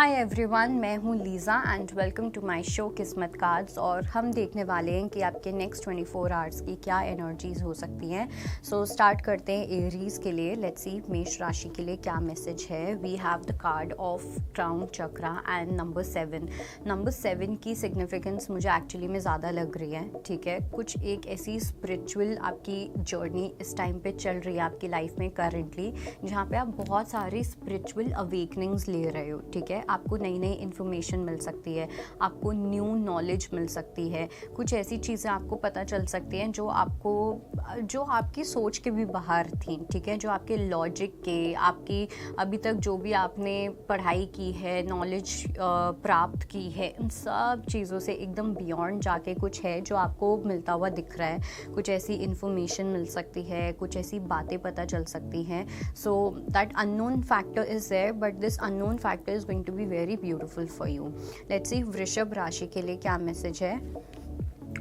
हाय everyone, मैं हूँ Lisa and welcome to my show Kismat cards. और हम देखने वाले हैं कि आपके नेक्स्ट 24 आवर्स की क्या एनर्जीज़ हो सकती हैं। सो स्टार्ट करते हैं एरीज के लिए। लेट्स सी मेष राशि के लिए क्या मैसेज है। We have the card of crown chakra and number 7। Number 7 की सिग्निफिकेंस मुझे एक्चुअली में ज़्यादा लग रही है। ठीक है, कुछ एक ऐसी स्पिरिचुअल आपकी जर्नी इस टाइम पे चल रही है आपकी लाइफ में करेंटली, जहाँ पे आप बहुत सारी स्पिरिचुअल अवेकनिंग्स ले रहे हो। ठीक है, आपको नई नई इन्फॉर्मेशन मिल सकती है, आपको न्यू नॉलेज मिल सकती है, कुछ ऐसी चीज़ें आपको पता चल सकती हैं जो आपकी सोच के भी बाहर थी। ठीक है, जो आपके लॉजिक के, आपकी अभी तक जो भी आपने पढ़ाई की है, नॉलेज प्राप्त की है, इन सब चीज़ों से एकदम बियॉन्ड जाके कुछ है जो आपको मिलता हुआ दिख रहा है। कुछ ऐसी इन्फॉर्मेशन मिल सकती है, कुछ ऐसी बातें पता चल सकती हैं। So that unknown factor is there, but this unknown factor is going to be very beautiful for you. Let's see Vrishabh राशि के लिए क्या मैसेज है।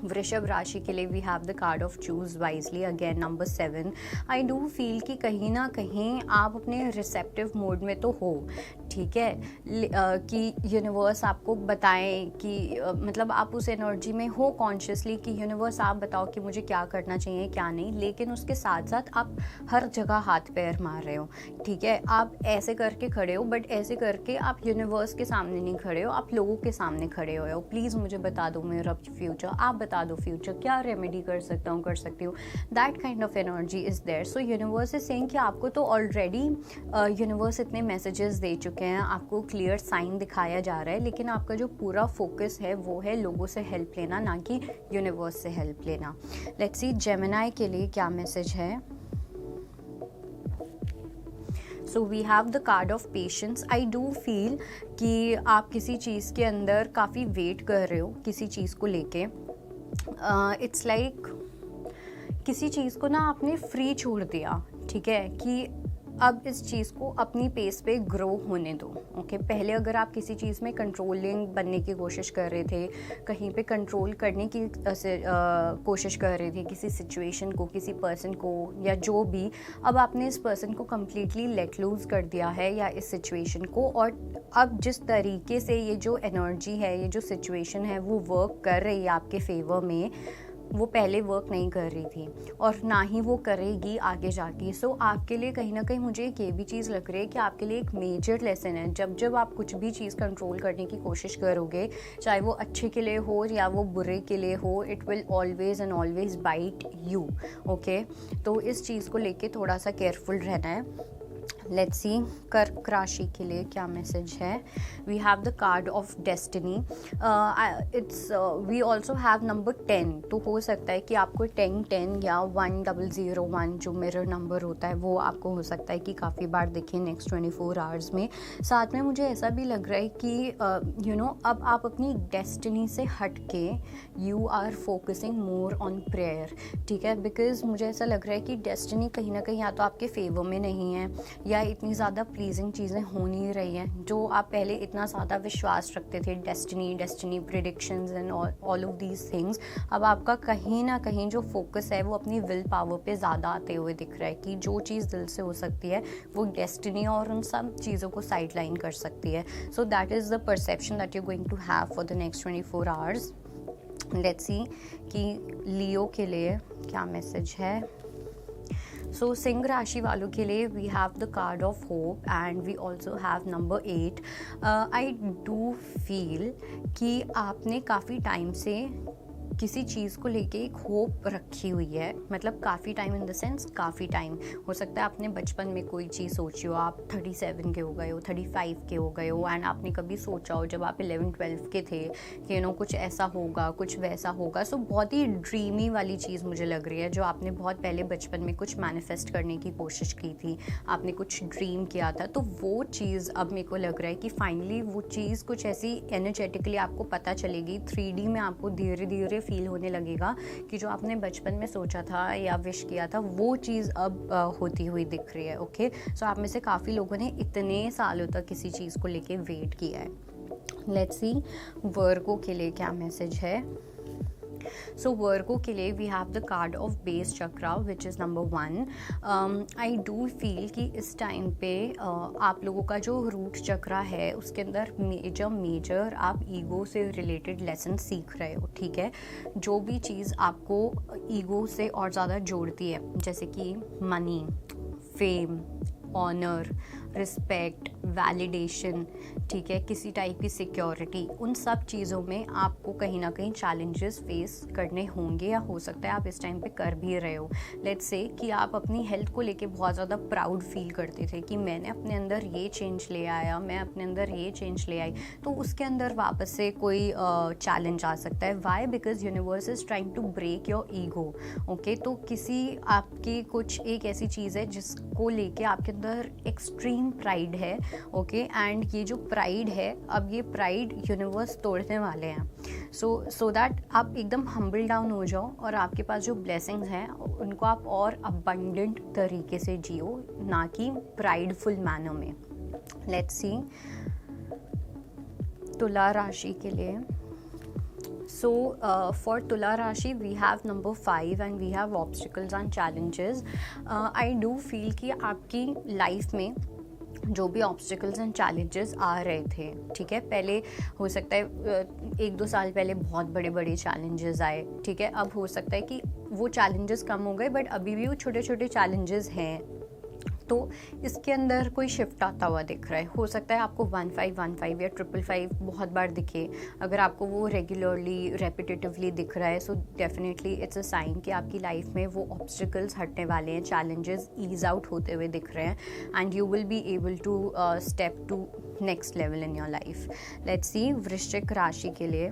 वृषभ राशि के लिए we have the card of choose wisely, again number 7। I do feel कि कहीं ना कहीं आप अपने रिसेप्टिव मोड में तो हो। ठीक है, कि यूनिवर्स आपको बताएं कि मतलब आप उस एनर्जी में हो कॉन्शियसली कि यूनिवर्स आप बताओ कि मुझे क्या करना चाहिए क्या नहीं, लेकिन उसके साथ साथ आप हर जगह हाथ पैर मार रहे हो। ठीक है, आप ऐसे करके खड़े हो, बट ऐसे करके आप यूनिवर्स के सामने नहीं खड़े हो, आप लोगों के सामने खड़े हो। प्लीज़ मुझे बता दो मेरा फ्यूचर, आप बता दो फ्यूचर, क्या रेमेडी कर सकता हूँ, कर सकती हूँ। That kind of energy is there. So universe is saying कि आपको तो ऑलरेडी यूनिवर्स इतने मैसेजेस दे चुके हैं, आपको क्लियर साइन दिखाया जा रहा है, लेकिन आपका जो पूरा फोकस है वो है लोगों से हेल्प लेना, ना कि यूनिवर्स से हेल्प लेना। लेट्स सी जेमिनी के लिए क्या मैसेज है। So we have the card of patience. I do feel कि आप किसी चीज़ के अंदर काफ़ी वेट कर रहे हो, किसी चीज़ को लेके। इट्स लाइक किसी चीज़ को ना आपने फ्री छोड़ दिया। ठीक है, कि अब इस चीज़ को अपनी पेस पे ग्रो होने दो। ओके, पहले अगर आप किसी चीज़ में कंट्रोलिंग बनने की कोशिश कर रहे थे, कहीं पे कंट्रोल करने की कोशिश कर रहे थे किसी सिचुएशन को, किसी पर्सन को, या जो भी, अब आपने इस पर्सन को कम्प्लीटली लेट लूज कर दिया है या इस सिचुएशन को। और अब जिस तरीके से ये जो एनर्जी है, ये जो सिचुएशन है वो वर्क कर रही है आपके फेवर में, वो पहले वर्क नहीं कर रही थी और ना ही वो करेगी आगे जाके। सो आपके लिए कहीं ना कहीं मुझे एक ये भी चीज़ लग रही है कि आपके लिए एक मेजर लेसन है। जब आप कुछ भी चीज़ कंट्रोल करने की कोशिश करोगे, चाहे वो अच्छे के लिए हो या वो बुरे के लिए हो, it will always and always bite you. Okay, तो इस चीज़ को लेके थोड़ा सा केयरफुल रहना है। लेट्स सी कर्क राशि के लिए क्या मैसेज है। We have the card of destiny. It's we also have number 10। तो हो सकता है कि आपको 10 या 1001 जो मिरर नंबर होता है वो आपको हो सकता है कि काफ़ी बार दिखे नेक्स्ट 24 आवर्स में। साथ में मुझे ऐसा भी लग रहा है कि अब आप अपनी डेस्टिनी से हट के you are focusing more on prayer. ठीक है, बिकॉज मुझे ऐसा लग रहा है कि डेस्टिनी कहीं ना कहीं या तो आपके फेवर में नहीं है, या इतनी ज़्यादा प्लीजिंग चीज़ें हो नहीं रही हैं जो आप पहले इतना ज़्यादा विश्वास रखते थे। Destiny predictions and all of these things, अब आपका कहीं ना कहीं जो फोकस है वो अपनी विल पावर पे ज़्यादा आते हुए दिख रहा है कि जो चीज़ दिल से हो सकती है वो डेस्टिनी और उन सब चीज़ों को साइड लाइन कर सकती है। So that is the perception that you going to have for the next 24 hours. Let's see कि लियो के लिए क्या मैसेज है। सो सिंह राशि वालों के लिए we have the card of hope and we also have number 8। I do feel कि आपने काफ़ी टाइम से किसी चीज़ को लेके एक होप रखी हुई है। मतलब काफ़ी टाइम इन द सेंस काफ़ी टाइम, हो सकता है आपने बचपन में कोई चीज़ सोची हो, आप 37 के हो गए हो, 35 के हो गए हो, एंड आपने कभी सोचा हो जब आप 11-12 के थे कि कुछ ऐसा होगा, कुछ वैसा होगा। सो बहुत ही ड्रीमी वाली चीज़ मुझे लग रही है, जो आपने बहुत पहले बचपन में कुछ मैनिफेस्ट करने की कोशिश की थी, आपने कुछ ड्रीम किया था। तो वो चीज़ अब मेरे को लग रहा है कि फाइनली वो चीज़ कुछ ऐसी एनर्जेटिकली आपको पता चलेगी, 3D में आपको धीरे धीरे फील होने लगेगा कि जो आपने बचपन में सोचा था या विश किया था वो चीज़ अब होती हुई दिख रही है। ओके, सो आप में से काफ़ी लोगों ने इतने सालों तक किसी चीज़ को लेके वेट किया है। लेट्स सी वर्गो के लिए क्या मैसेज है। सो वर्गो के लिए we have the card of base chakra which is number 1. I do feel कि इस टाइम पे आप लोगों का जो रूट चक्रा है उसके अंदर मेजर आप ईगो से रिलेटेड लेसन सीख रहे हो. ठीक है, जो भी चीज़ आपको ईगो से और ज़्यादा जोड़ती है, जैसे कि money, fame, honour, respect, validation, ठीक है, किसी टाइप की सिक्योरिटी, उन सब चीज़ों में आपको कहीं ना कहीं चैलेंजेस फेस करने होंगे या हो सकता है आप इस टाइम पे कर भी रहे हो. लेट्स से कि आप अपनी हेल्थ को लेके बहुत ज़्यादा प्राउड फील करते थे कि मैंने अपने अंदर ये चेंज ले आया, मैं अपने अंदर ये चेंज ले आई, तो उसके अंदर वापस से कोई चैलेंज आ सकता है. Why? Because universe is trying to break your ego. Okay, तो किसी आपकी कुछ एक ऐसी चीज़ है जिसको लेके आपके अंदर एक्सट्रीम प्राइड है. ओके, एंड ये जो प्राइड है, अब ये प्राइड यूनिवर्स तोड़ने वाले हैं. सो दैट आप एकदम हम्बल डाउन हो जाओ और आपके पास जो ब्लेसिंग्स हैं उनको आप और अबंडेंट तरीके से जियो, ना कि प्राइडफुल मैनर में. लेट्स सी तुला राशि के लिए. So for Tula Rashi we have number 5 and we have obstacles and challenges. I do feel कि आपकी लाइफ में जो भी ऑब्स्टिकल्स एंड चैलेंजेस आ रहे थे, ठीक है, पहले हो सकता है 1-2 साल पहले बहुत बड़े बड़े चैलेंजेस आए. ठीक है, अब हो सकता है कि वो चैलेंजेस कम हो गए बट अभी भी वो छोटे छोटे चैलेंजेस हैं. तो इसके अंदर कोई शिफ्ट आता हुआ दिख रहा है. हो सकता है आपको 1515 या 555 बहुत बार दिखे. अगर आपको वो रेगुलरली रेपिटेटिवली दिख रहा है, so definitely it's a sign कि आपकी लाइफ में वो ऑब्स्टिकल्स हटने वाले हैं, चैलेंजेस ईज आउट होते हुए दिख रहे हैं, and you will be able to step to next level in your life. Let's see वृश्चिक राशि के लिए.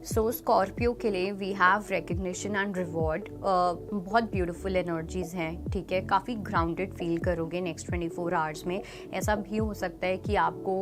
सो स्कॉर्पियो के लिए we have recognition and reward. बहुत ब्यूटीफुल एनर्जीज़ हैं. ठीक है, काफ़ी ग्राउंडेड फील करोगे नेक्स्ट 24 आवर्स में. ऐसा भी हो सकता है कि आपको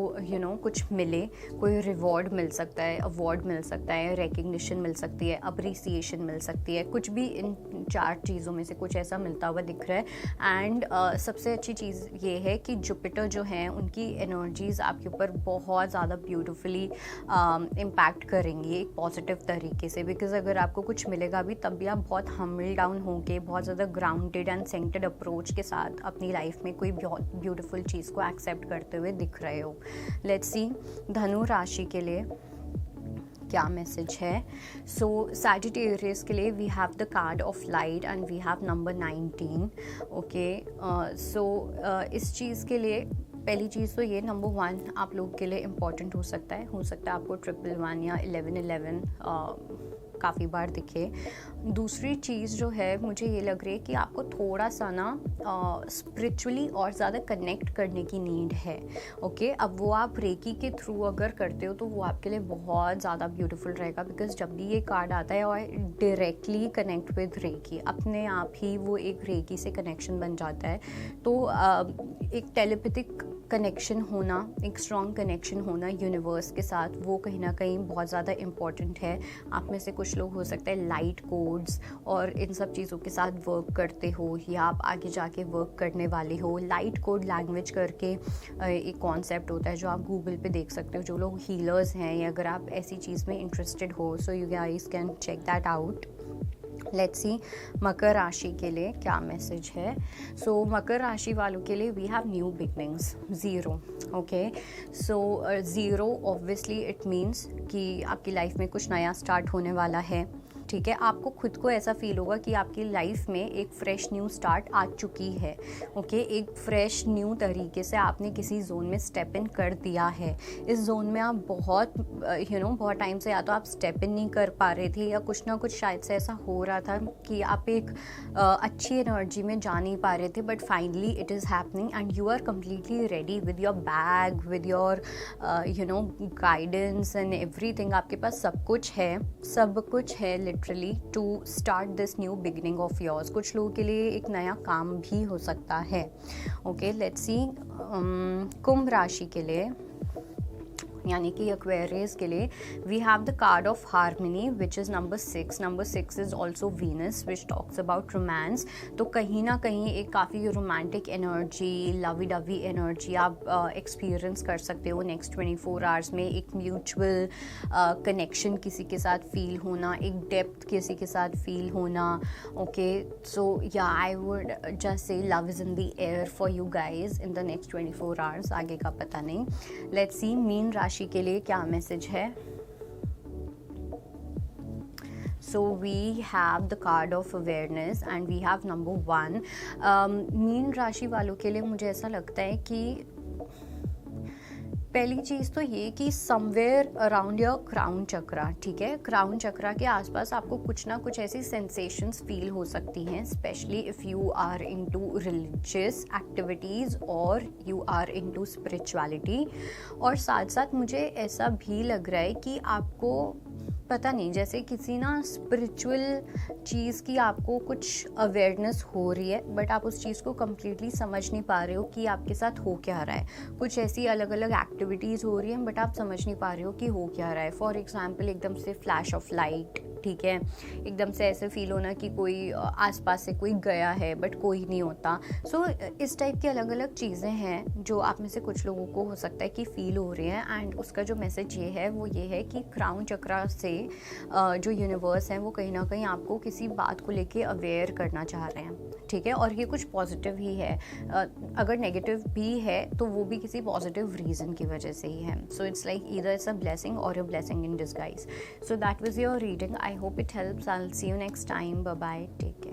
कुछ मिले, कोई रिवॉर्ड मिल सकता है, अवार्ड मिल सकता है, रिकग्निशन मिल सकती है, अप्रिसिएशन मिल सकती है. कुछ भी इन 4 चीज़ों में से कुछ ऐसा मिलता हुआ दिख रहा है. एंड सबसे अच्छी चीज़ ये है कि जुपिटर जो हैं उनकी एनर्जीज़ आपके ऊपर बहुत ज़्यादा ब्यूटीफुली इम्पैक्ट करेंगी एक पॉजिटिव तरीके से. बिकॉज अगर आपको कुछ मिलेगा भी तब भी आप बहुत हम्बल डाउन होके बहुत ज़्यादा ग्राउंडेड एंड सेंटर्ड अप्रोच के साथ अपनी लाइफ में कोई बहुत ब्यूटीफुल चीज़ को एक्सेप्ट करते हुए दिख रहे हो. लेट्स सी धनु राशि के लिए क्या मैसेज है. सो सैजिटेरियस के लिए we have the card of light and we have number 19. Okay, so इस चीज़ के लिए पहली चीज़ तो ये नंबर 1 आप लोगों के लिए इम्पॉर्टेंट हो सकता है आपको 111 या 1111 काफ़ी बार दिखे. दूसरी चीज़ जो है मुझे ये लग रही है कि आपको थोड़ा सा ना स्पिरिचुअली और ज़्यादा कनेक्ट करने की नीड है. ओके, अब वो आप रेकी के थ्रू अगर करते हो तो वो आपके लिए बहुत ज़्यादा ब्यूटीफुल रहेगा. बिकॉज जब भी ये कार्ड आता है और डायरेक्टली कनेक्ट विद रेकी, अपने आप ही वो एक रेकी से कनेक्शन बन जाता है. तो एक टेलीपैथिक कनेक्शन होना, एक स्ट्रॉन्ग कनेक्शन होना यूनिवर्स के साथ, वो कहीं ना कहीं बहुत ज़्यादा इम्पॉर्टेंट है. आप में से कुछ लोग हो सकता है लाइट कोड्स और इन सब चीज़ों के साथ वर्क करते हो या आप आगे जाके वर्क करने वाले हो. लाइट कोड लैंग्वेज करके एक कॉन्सेप्ट होता है जो आप गूगल पे देख सकते हो. जो लोग हीलर्स हैं या अगर आप ऐसी चीज़ में इंटरेस्टेड हो, so you guys can check that out. Let's see मकर राशि के लिए क्या मैसेज है. सो मकर राशि वालों के लिए we have new beginnings, 0. Okay, so 0 obviously it means कि आपकी लाइफ में कुछ नया स्टार्ट होने वाला है. ठीक है, आपको खुद को ऐसा फील होगा कि आपकी लाइफ में एक फ्रेश न्यू स्टार्ट आ चुकी है. ओके, एक फ्रेश न्यू तरीके से आपने किसी जोन में स्टेप इन कर दिया है. इस जोन में आप बहुत बहुत टाइम से या तो आप स्टेप इन नहीं कर पा रहे थे या कुछ ना कुछ शायद से ऐसा हो रहा था कि आप एक अच्छी एनर्जी में जा नहीं पा रहे थे. But finally it is happening and you are completely ready with your bag, with your guidance and everything. आपके पास सब कुछ है literally to start this new beginning of yours. कुछ लोगों के लिए एक नया काम भी हो सकता है. ओके, लेट्स सी कुंभ राशि के लिए. यानी कि एक्वेरियस के लिए we have the card of harmony which is number 6. Number 6 is also Venus which talks about romance. तो कहीं ना कहीं एक काफ़ी romantic energy, lovey dovey energy आप एक्सपीरियंस कर सकते हो नेक्स्ट 24 आवर्स में. एक म्यूचुअल कनेक्शन किसी के साथ फील होना, एक डेप्थ किसी के साथ फील होना. ओके, सो या I would just say love is in the air for you guys in the next 24 hours. आगे का पता नहीं. लेट्स सी मीन राशि के लिए क्या मैसेज है. So we have the card of awareness and we have number 1. Mean राशि वालों के लिए मुझे ऐसा लगता है कि पहली चीज़ तो ये कि समवेयर अराउंड योर क्राउन चक्रा, ठीक है, क्राउन चक्रा के आसपास आपको कुछ ना कुछ ऐसी सेंसेशंस फील हो सकती हैं, especially if you are into religious activities और यू आर इनटू स्पिरिचुअलिटी. और साथ साथ मुझे ऐसा भी लग रहा है कि आपको पता नहीं, जैसे किसी ना स्पिरिचुअल चीज़ की आपको कुछ अवेयरनेस हो रही है बट आप उस चीज़ को कम्प्लीटली समझ नहीं पा रहे हो कि आपके साथ हो क्या रहा है. कुछ ऐसी अलग अलग एक्टिविटीज़ हो रही हैं बट आप समझ नहीं पा रहे हो कि हो क्या रहा है. फॉर एग्जांपल एकदम से फ्लैश ऑफ लाइट, ठीक है, एकदम से ऐसे फील होना कि कोई आसपास से कोई गया है बट कोई नहीं होता. सो इस टाइप की अलग अलग चीज़ें हैं जो आप में से कुछ लोगों को हो सकता है कि फील हो रही हैं. एंड उसका जो मैसेज ये है वो ये है कि क्राउन चक्रा से जो यूनिवर्स है वो कहीं ना कहीं आपको किसी बात को लेके अवेयर करना चाह रहे हैं, ठीक है. और ये कुछ पॉजिटिव ही है. अगर नेगेटिव भी है तो वो भी किसी पॉजिटिव रीज़न की वजह से ही है. So it's like either it's a blessing और a blessing in disguise. So that was your reading. I hope it helps. I'll see you next time. Bye bye. Take care.